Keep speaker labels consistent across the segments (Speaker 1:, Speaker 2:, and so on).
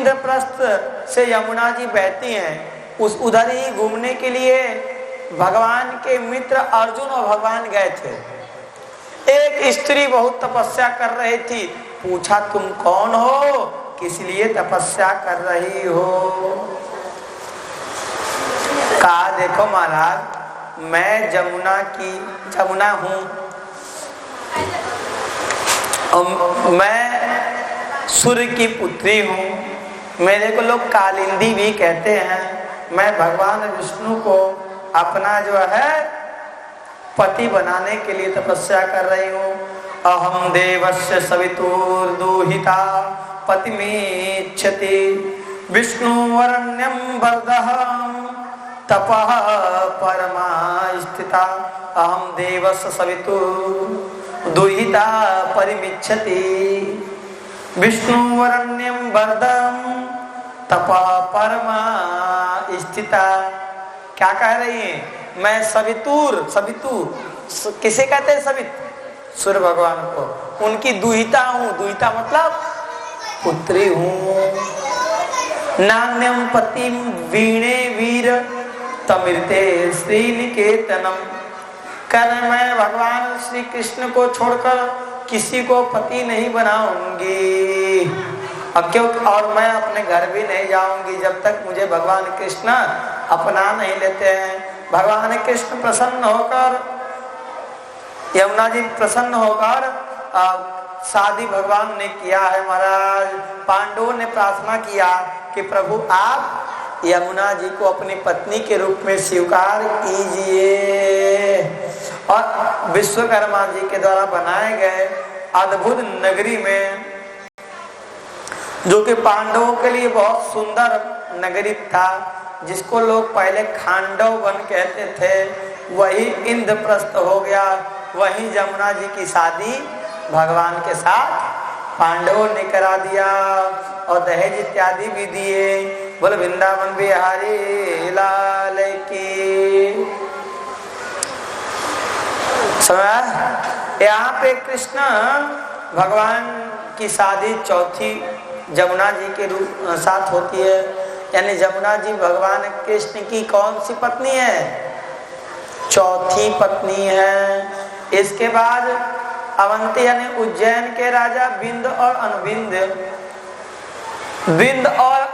Speaker 1: इंद्रप्रस्थ से यमुना जी बहती हैं, उस उधर ही घूमने के लिए भगवान के मित्र अर्जुन और भगवान गए थे। एक स्त्री बहुत तपस्या कर रही थी, पूछा तुम कौन हो, किस लिए तपस्या कर रही हो? कहा देखो महाराज, मैं जमुना हूँ, मैं सूर्य की पुत्री हूँ, मेरे को लोग कालिंदी भी कहते हैं। मैं भगवान विष्णु को अपना जो है पति बनाने के लिए तपस्या कर रही हूँ। अहम देवस्य सवितुर्दुहिता पतिमेच्छति विष्णुवरण्यं वरदः तपः परमा स्थिता। अहम देवस्य सवितुर्दुहिता परिमिच्छति विष्णुवरण्यं वरदं तपः परमा स्थिता। क्या कह रही है? मैं सवितुर किसे कहते हैं? सूर्य भगवान को, उनकी दुहिता हूँ। दुहिता मतलब पुत्री हूँ। नान्यम पतिम वीणे वीर तमिरते श्रीनिकेतनम। कर मैं भगवान श्री कृष्ण को छोड़कर किसी को पति नहीं बनाऊंगी, और मैं अपने घर भी नहीं जाऊंगी जब तक मुझे भगवान कृष्ण अपना नहीं लेते हैं। भगवान कृष्ण प्रसन्न होकर, यमुना जी प्रसन्न होकर शादी भगवान ने किया है। महाराज पांडवों ने प्रार्थना किया कि प्रभु आप यमुना जी को अपनी पत्नी के रूप में स्वीकार कीजिए। और विश्वकर्मा जी के द्वारा बनाए गए अद्भुत नगरी में, जो कि पांडवों के लिए बहुत सुंदर नगरी था, जिसको लोग पहले खांडव वन कहते थे, वही इंद्रप्रस्थ हो गया। वही यमुना जी की शादी भगवान के साथ पांडवों ने करा दिया और दहेज इत्यादि भी दिए। बोल वृंदावन बिहारी लाल की। यहाँ पे कृष्ण भगवान की शादी चौथी यमुना जी के साथ होती है। यानी यमुना जी भगवान कृष्ण की कौन सी पत्नी है? चौथी पत्नी है। इसके बाद अवंती यानी उज्जैन के राजा बिंद और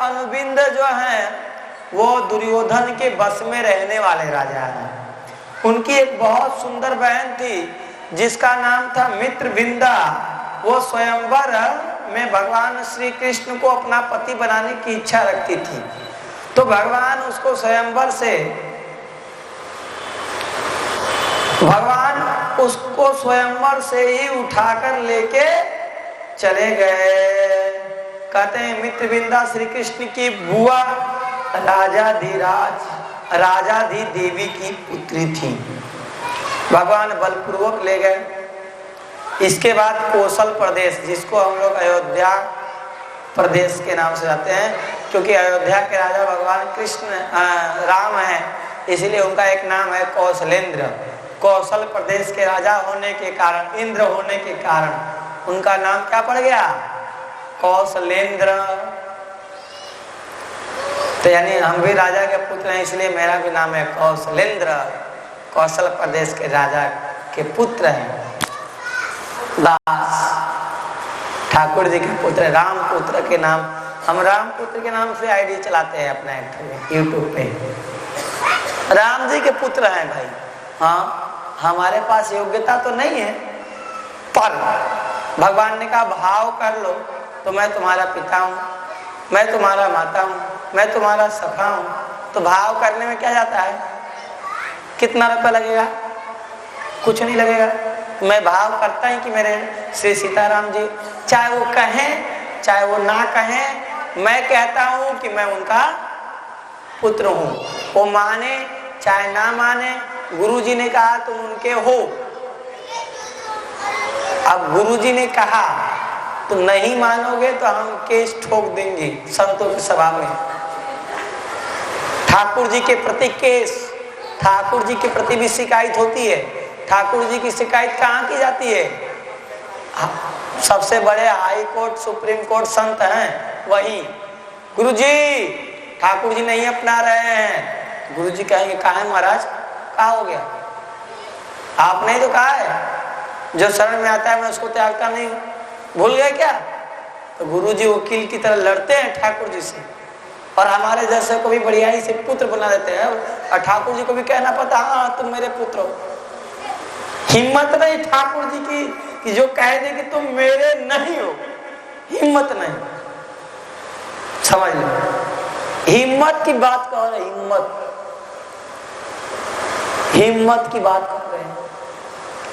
Speaker 1: अनुबिंद जो हैं वो दुर्योधन के बस में रहने वाले राजा हैं। उनकी एक बहुत सुंदर बहन थी जिसका नाम था मित्रविंदा। वो स्वयंवर में भगवान श्री कृष्ण को अपना पति बनाने की इच्छा रखती थी, तो भगवान उसको स्वयंवर से ही उठाकर लेके चले गए। कहते हैं मित्रविंदा श्री कृष्ण की बुआ राजाधि देवी की पुत्री थी। भगवान बलपूर्वक ले गए। इसके बाद कौशल प्रदेश, जिसको हम लोग अयोध्या प्रदेश के नाम से जाते हैं, क्योंकि अयोध्या के राजा भगवान कृष्ण राम हैं, इसलिए उनका एक नाम है कौशलेंद्र। कौशल प्रदेश के राजा होने के कारण, इंद्र होने के कारण उनका नाम क्या पड़ गया? कौशलेंद्र। तो यानी हम भी राजा के पुत्र हैं, इसलिए मेरा भी नाम है कौशलेंद्र। कौशल प्रदेश के राजा के पुत्र हैं। दास ठाकुर जी के पुत्र, राम पुत्र के नाम, हम राम पुत्र के नाम से आईडी चलाते हैं अपने यूट्यूब पे। राम जी के पुत्र हैं भाई। हाँ, हमारे पास योग्यता तो नहीं है, पर भगवान ने कहा भाव कर लो तो मैं तुम्हारा पिता हूँ, मैं तुम्हारा माता हूँ, मैं तुम्हारा सखा हूँ। तो भाव करने में क्या जाता है? कितना रुपया लगेगा? कुछ नहीं लगेगा। मैं भाव करता हूँ कि मेरे श्री सीताराम जी, चाहे वो कहें चाहे वो ना कहें, मैं कहता हूँ कि मैं उनका पुत्र हूँ। वो माने चाहे ना माने, गुरुजी ने कहा तुम उनके हो। अब गुरुजी ने कहा तुम नहीं मानोगे तो हम केस ठोक देंगे संतों की सभा में। ठाकुर जी के प्रति केस, ठाकुर जी के प्रति भी शिकायत होती है। ठाकुर जी की शिकायत कहाँ की जाती है? सबसे बड़े हाई कोर्ट सुप्रीम कोर्ट संत हैं वही। गुरु जी ठाकुर जी नहीं अपना रहे हैं। गुरु जी कहेंगे कहा है महाराज, कहा हो गया, आपने ही तो कहा है जो शरण में आता है मैं उसको त्यागता नहीं हूं, भूल गए क्या? तो गुरु जी वकील की तरह लड़ते हैं ठाकुर जी से, और हमारे जैसे को भी बढ़ियाई से पुत्र बना देते हैं, और ठाकुर जी को भी कहना पड़ता हाँ तुम मेरे पुत्र हो। हिम्मत नहीं ठाकुर जी की कि जो कह दे कि तुम मेरे नहीं हो, हिम्मत नहीं। समझ लो, हिम्मत की बात कह रहे, हिम्मत की बात कर रहे हैं,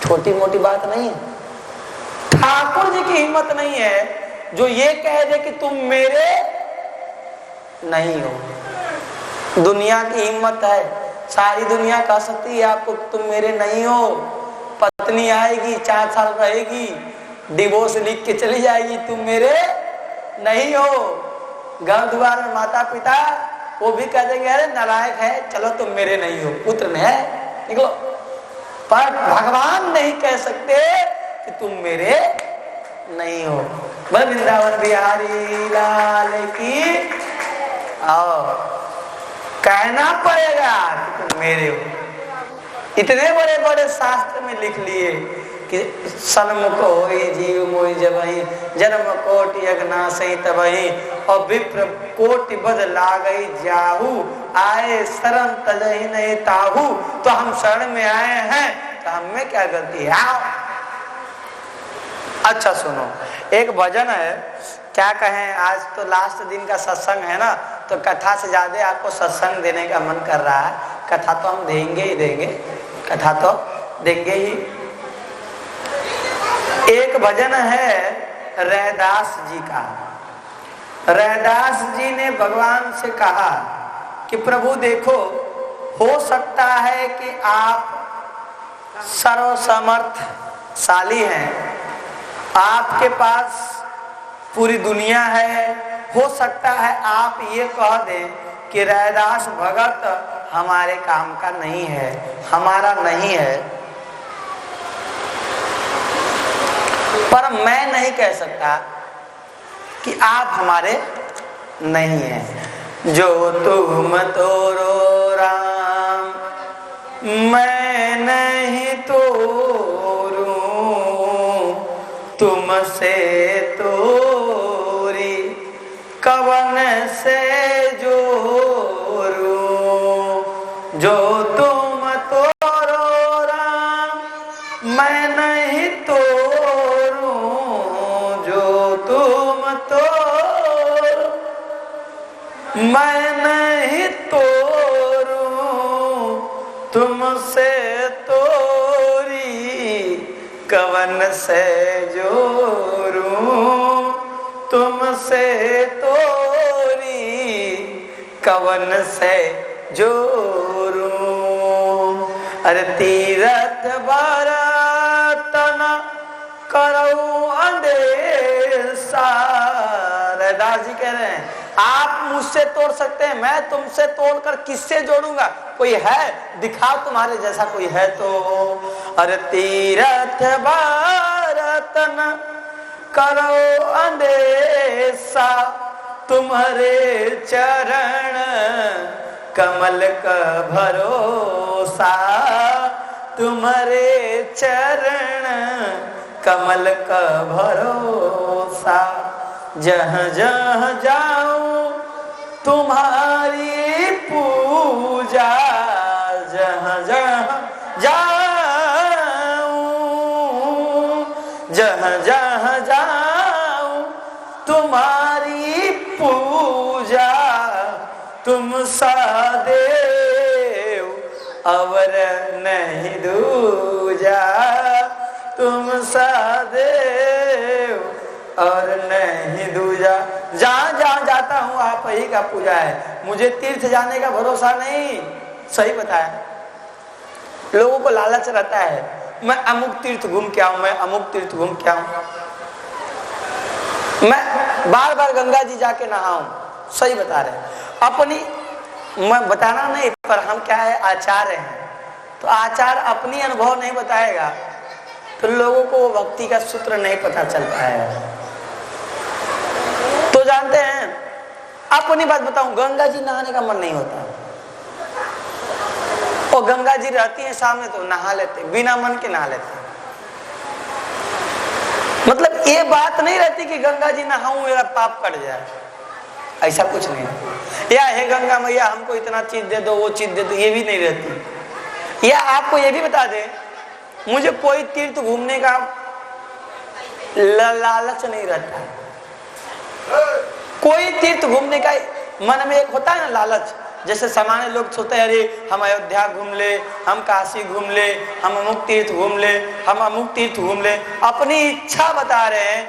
Speaker 1: छोटी मोटी बात नहीं है। ठाकुर जी की हिम्मत नहीं है जो ये कह दे कि तुम मेरे नहीं हो। दुनिया की हिम्मत है, सारी दुनिया कह सकती है आपको तुम मेरे नहीं हो। पत्नी आएगी 4 साल रहेगी, डिवोर्स लिख के चली जाएगी, तुम मेरे नहीं हो। घर द्वार में माता पिता वो भी कह देंगे अरे नालायक है, चलो तुम मेरे नहीं हो, पुत्र ने है निकलो। पर भगवान नहीं कह सकते कि तुम मेरे नहीं हो। बोल वृंदावन बिहारी लाल की। आओ, कहना पड़ेगा कि तुम मेरे हो। इतने बड़े बड़े शास्त्र में लिख लिए कि सन्मुख होई जीव मोहि जबहि, जन्म कोटि अगनासई तबहि, और विप्र कोटि बद लागई जाहू, आए शरण तजहि नहीं ताहू। तो हम शरण में आए हैं, तो हमें क्या गलती है? आओ। अच्छा सुनो, एक भजन है, क्या कहें, आज तो लास्ट दिन का सत्संग है ना, तो कथा से ज्यादा आपको सत्संग देने का मन कर रहा है। कथा तो हम देंगे ही देंगे, कथा तो देंगे ही। एक भजन है रैदास जी का। रैदास जी ने भगवान से कहा कि प्रभु देखो, हो सकता है कि आप सर्वसमर्थशाली हैं, आपके पास पूरी दुनिया है, हो सकता है आप ये कह दें कि रैदास भगत हमारे काम का नहीं है, हमारा नहीं है, पर मैं नहीं कह सकता कि आप हमारे नहीं हैं। जो तुम तोरो राम मैं नहीं तोरूं, तुमसे तोरी कवन से जोरूं। जो तुम तोरो राम मैं नहीं तोरूं, जो तुम तोरो मैं नहीं तोरूं, तुमसे तोरी कवन से जोरूं, तुमसे तोरी कवन से जोरूं। अरे तीरथ बरतन करऊं अंदेशा। रैदास जी कह रहे हैं आप मुझसे तोड़ सकते हैं, मैं तुमसे तोड़कर किससे जोड़ूंगा? कोई है दिखाओ, तुम्हारे जैसा कोई है तो। अरे तीरथ बरतन करो अंदेशा, तुम्हारे चरण कमल का भरोसा, तुम्हारे चरण कमल का भरोसा। जहाँ जहाँ जाऊं तुम्हारी पूजा, जहाँ जहाँ जाऊं, जहाँ जहाँ जाऊं तुम्हारी पूजा। तुम सा देव अवर नहीं दूजा, तुम सा देव और नहीं दूजा। जहां जहां जाता हूं आप ही का पूजा है, मुझे तीर्थ जाने का भरोसा नहीं। सही बताया, लोगों को लालच रहता है मैं अमुक तीर्थ घूम के आऊं, मैं अमुक तीर्थ घूम के आऊं, मैं बार बार गंगा जी जाके नहाऊं। सही बता रहे अपनी, मैं बताना नहीं, पर हम क्या है आचार्य हैं, तो आचार अपनी अनुभव नहीं बताएगा तो लोगों को वो भक्ति का सूत्र नहीं पता चल पाएगा। तो जानते हैं अपनी बात बताऊं, गंगा जी नहाने का मन नहीं होता, और गंगा जी रहती है सामने तो नहा लेते, बिना मन के नहा लेते। मतलब ये बात नहीं रहती कि गंगा जी नहाऊं मेरा पाप कट जाए, ऐसा कुछ नहीं है। या हे गंगा मैया हमको इतना चीज दे दो, वो चीज दे दो, ये भी नहीं रहती। या आपको ये भी बता दे, मुझे कोई तीर्थ घूमने का लालच नहीं रहता। कोई तीर्थ घूमने का मन में एक होता है ना लालच, जैसे सामान्य लोग सोचते हैं अरे हम अयोध्या घूम ले, हम काशी घूम ले, हम अमुक तीर्थ घूम ले, हम अमुक तीर्थ घूम ले। अपनी इच्छा बता रहे हैं,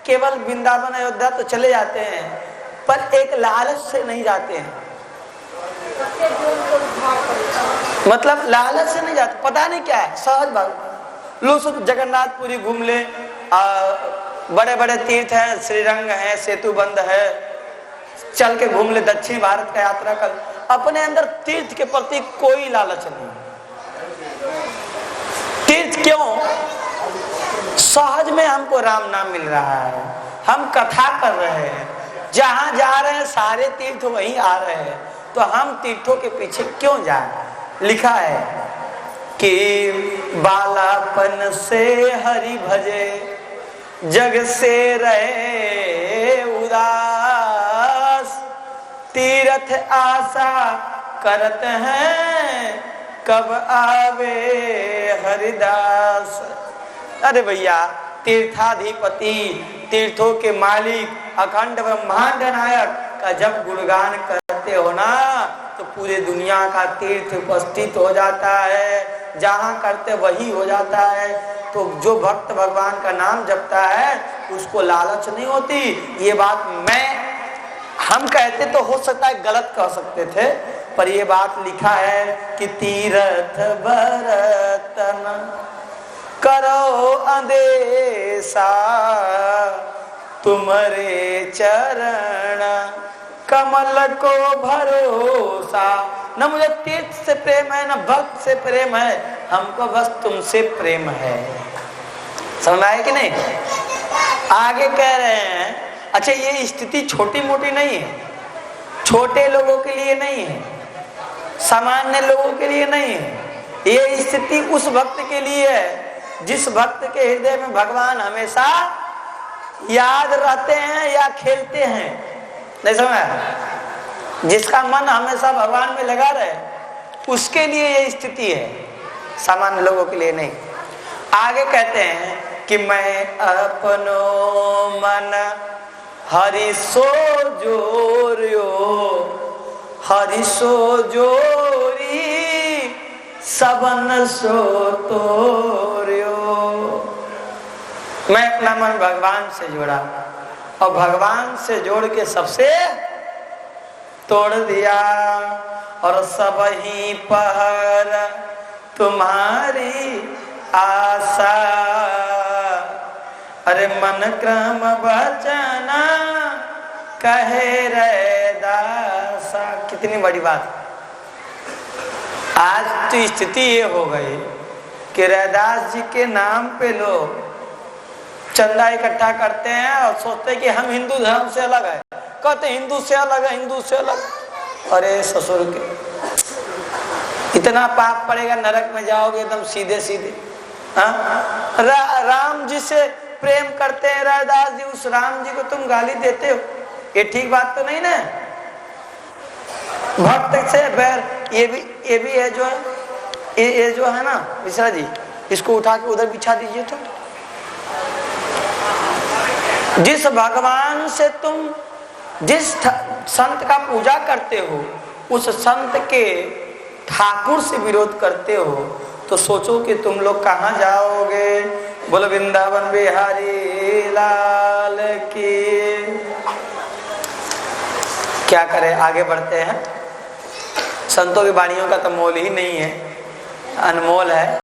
Speaker 1: केवल वृंदावन अयोध्या तो चले जाते हैं, पर एक लालच से नहीं जाते हैं। मतलब लालच से नहीं जाते, पता नहीं क्या है, सहज बात। लोग सोचते जगन्नाथपुरी घूम ले, बड़े बड़े तीर्थ हैं, श्रीरंग है, सेतु बंद है, चल के घूम ले, दक्षिण भारत का यात्रा कर। अपने अंदर तीर्थ के प्रति कोई लालच नहीं। तीर्थ क्यों? सहज में हमको राम नाम मिल रहा है, हम कथा कर रहे हैं, जहां जा रहे हैं सारे तीर्थ वहीं आ रहे हैं, तो हम तीर्थों के पीछे क्यों जाए। लिखा है कि बालापन से हरि भजे, जग से रहे उदास, तीर्थ आशा करत हैं, कब आवे हरिदास। अरे भैया, तीर्थाधिपति, तीर्थों के मालिक, अखंड ब्रह्मांड नायक का जब गुणगान करते हो ना, तो पूरे दुनिया का तीर्थ उपस्थित हो जाता है, जहां करते वही हो जाता है। तो जो भक्त भगवान का नाम जपता है उसको लालच नहीं होती। ये बात हम कहते तो हो सकता है गलत कह सकते थे, पर ये बात लिखा है कि तीर्थ बरतन करो अंदेशा, तुम्हारे चरण कमल को भरोसा। न मुझे तीर्थ से प्रेम है, न भक्त से प्रेम है, हमको बस तुमसे प्रेम है। समझ आए कि नहीं? आगे कह रहे हैं, अच्छा ये स्थिति छोटी मोटी नहीं है, छोटे लोगों के लिए नहीं है, सामान्य लोगों के लिए नहीं है। ये स्थिति उस भक्त के लिए है जिस भक्त के हृदय में भगवान हमेशा याद रहते हैं या खेलते हैं। नहीं समझ? जिसका मन हमेशा भगवान में लगा रहे, उसके लिए ये स्थिति है, सामान्य लोगों के लिए नहीं। आगे कहते हैं कि मैं अपनो मन हरि सो जोरियो, हरि सो जोरी सबन सो तोरियो। मैं अपना मन भगवान से जोड़ा और भगवान से जोड़ के सबसे तोड़ दिया, और सब ही पहर तुम्हारी आशा। अरे मन क्रम वचन कहे रे दासा। कितनी बड़ी बात। आज तो स्थिति ये हो गई कि रैदास जी के नाम पे लोग चंदा इकट्ठा करते हैं और सोचते हैं कि हम हिंदू धर्म से अलग है, कहते हिंदू से अलग है, हिंदू से अलग। अरे ससुर के इतना पाप पड़ेगा, नरक में जाओगे एकदम सीधे सीधे। राम जी से प्रेम करते हैं रैदास जी, उस राम जी को तुम गाली देते हो, ये ठीक बात तो नहीं ना। भक्त से बैर, ये भी है जो है, ये जो है ना मिश्रा जी, इसको उठा के उधर बिछा दीजिए। तो जिस भगवान से तुम जिस संत का पूजा करते हो, उस संत के ठाकुर से विरोध करते हो, तो सोचो कि तुम लोग कहाँ जाओगे। बोलो वृंदावन बिहारी लाल की। क्या करें, आगे बढ़ते हैं। संतों की वाणियों का तो मोल ही नहीं है, अनमोल है।